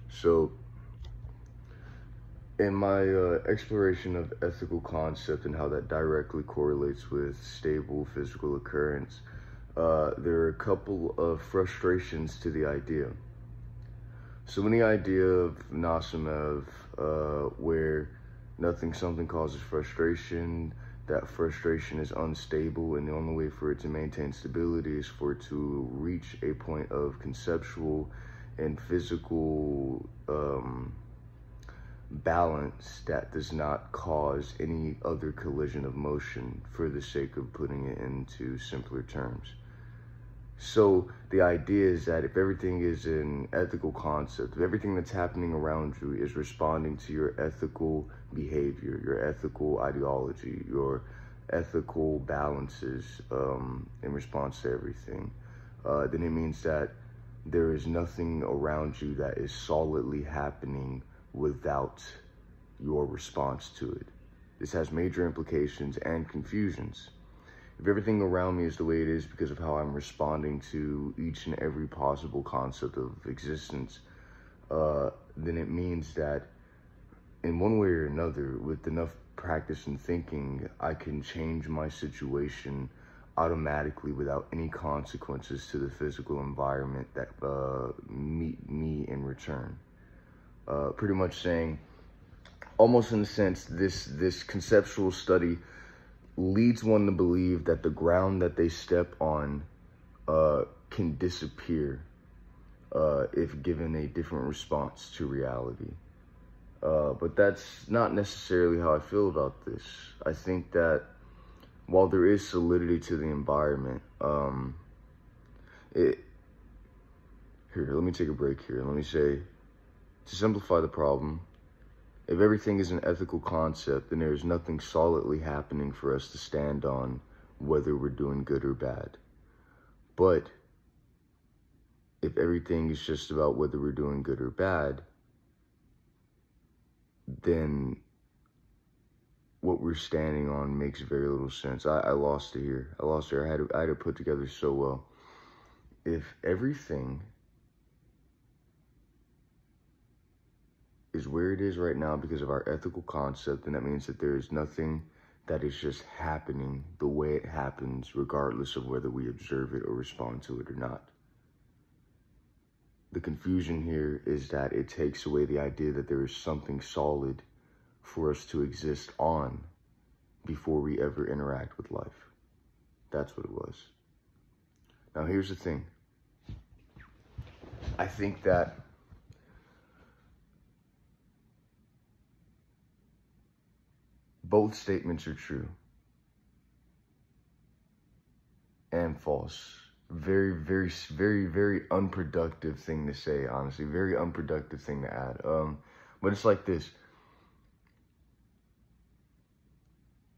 So, in my exploration of ethical concept and how that directly correlates with stable physical occurrence, there are a couple of frustrations to the idea. So when the idea of Nasimov, where nothing something causes frustration, that frustration is unstable, and the only way for it to maintain stability is for it to reach a point of conceptual and physical balance that does not cause any other collision of motion, for the sake of putting it into simpler terms. So the idea is that if everything is an ethical concept, if everything that's happening around you is responding to your ethical behavior, your ethical ideology, your ethical balances in response to everything, then it means that there is nothing around you that is solidly happening without your response to it. This has major implications and confusions. If everything around me is the way it is because of how I'm responding to each and every possible concept of existence, then it means that in one way or another, with enough practice and thinking, I can change my situation automatically without any consequences to the physical environment that meet me in return. Pretty much saying, almost in a sense, this conceptual study leads one to believe that the ground that they step on can disappear if given a different response to reality. But that's not necessarily how I feel about this. I think that while there is solidity to the environment, here, let me take a break here. Let me say, to simplify the problem, if everything is an ethical concept, then there is nothing solidly happening for us to stand on, whether we're doing good or bad. But if everything is just about whether we're doing good or bad, then what we're standing on makes very little sense. I lost it here. I had it put together so well. If everything is where it is right now because of our ethical concept, then that means that there is nothing that is just happening the way it happens, regardless of whether we observe it or respond to it or not. The confusion here is that it takes away the idea that there is something solid for us to exist on before we ever interact with life. That's what it was. Now, here's the thing. I think that both statements are true and false. Very, very, very, very unproductive thing to say, honestly. Very unproductive thing to add. But it's like this.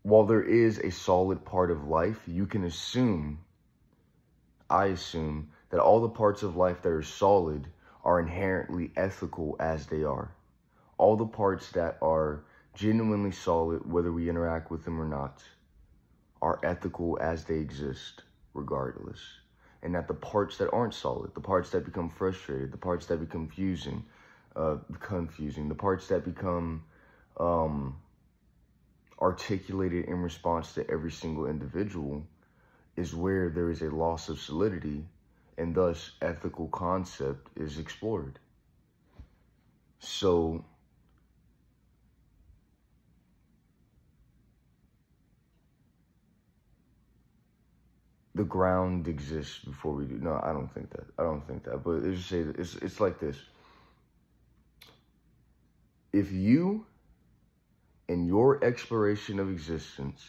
While there is a solid part of life, you can assume, I assume, that all the parts of life that are solid are inherently ethical as they are. All the parts that are genuinely solid, whether we interact with them or not, are ethical as they exist, regardless. And that the parts that aren't solid, the parts that become frustrated, the parts that become confusing, the parts that become articulated in response to every single individual, is where there is a loss of solidity, and thus ethical concept is explored. So the ground exists before we do. No, I don't think that. But let's just say that it's like this. If you, in your exploration of existence,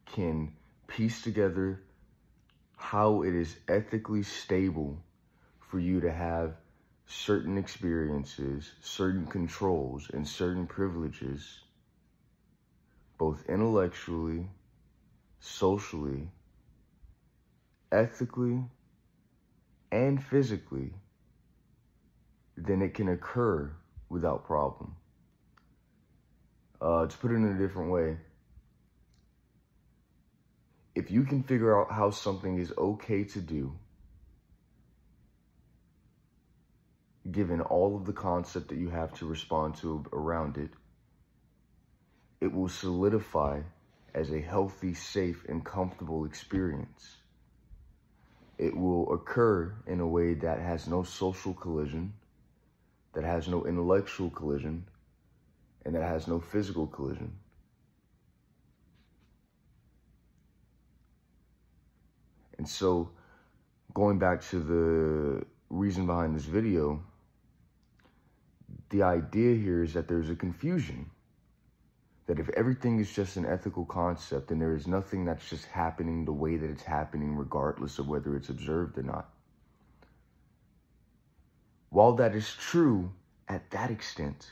can piece together how it is ethically stable for you to have certain experiences, certain controls, and certain privileges, both intellectually, socially, ethically, and physically, then it can occur without problem. To put it in a different way, if you can figure out how something is okay to do, given all of the concept that you have to respond to around it, it will solidify as a healthy, safe, and comfortable experience. It will occur in a way that has no social collision, that has no intellectual collision, and that has no physical collision. And so, going back to the reason behind this video, the idea here is that there's a confusion. That if everything is just an ethical concept, then there is nothing that's just happening the way that it's happening, regardless of whether it's observed or not. While that is true at that extent,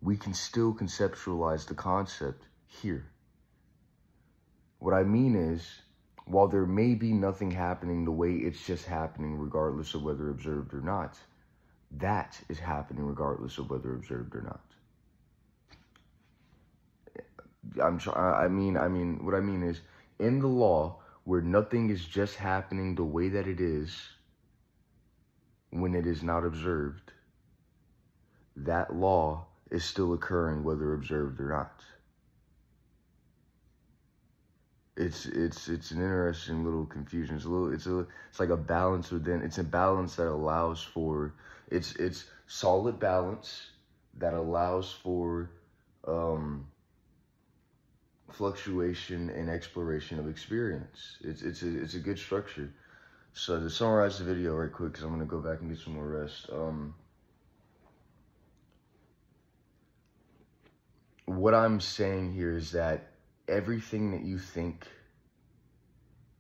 we can still conceptualize the concept here. What I mean is, while there may be nothing happening the way it's just happening, regardless of whether observed or not, that is happening regardless of whether observed or not. What I mean is, in the law, where nothing is just happening the way that it is when it is not observed, that law is still occurring whether observed or not. It's an interesting little confusion. It's like a balance within. It's a balance that allows for it's solid balance that allows for fluctuation and exploration of experience. It's a good structure. So to summarize the video right quick, because I'm gonna go back and get some more rest. What I'm saying here is that everything that you think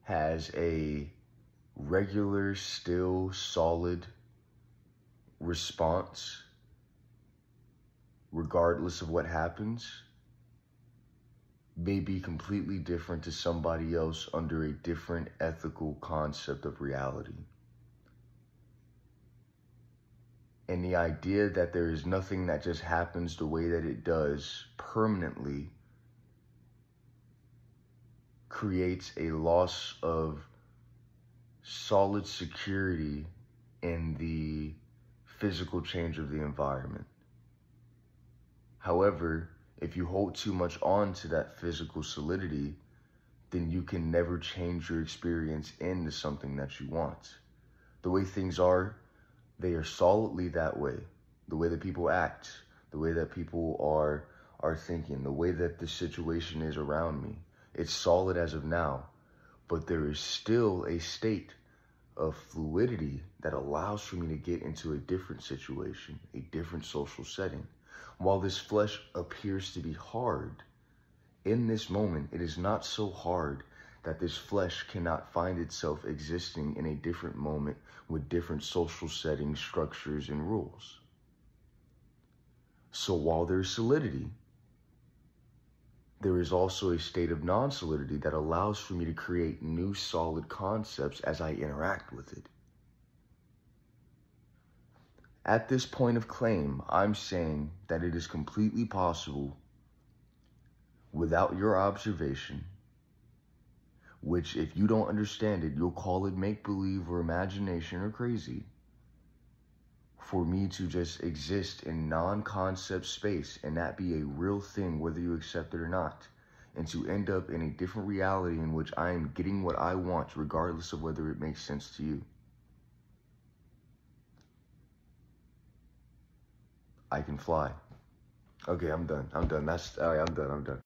has a regular, still, solid response, regardless of what happens, may be completely different to somebody else under a different ethical concept of reality. And the idea that there is nothing that just happens the way that it does permanently creates a loss of solid security in the physical change of the environment. However, if you hold too much on to that physical solidity, then you can never change your experience into something that you want. The way things are, they are solidly that way. The way that people act, the way that people are thinking, the way that the situation is around me. It's solid as of now, but there is still a state of fluidity that allows for me to get into a different situation, a different social setting. While this flesh appears to be hard, in this moment, it is not so hard that this flesh cannot find itself existing in a different moment with different social settings, structures, and rules. So while there's solidity, there is also a state of non-solidity that allows for me to create new solid concepts as I interact with it. At this point of claim, I'm saying that it is completely possible without your observation, which if you don't understand it, you'll call it make-believe or imagination or crazy, for me to just exist in non-concept space and that be a real thing, whether you accept it or not, and to end up in a different reality in which I am getting what I want, regardless of whether it makes sense to you. I can fly. Okay, I'm done. I'm done. I'm done.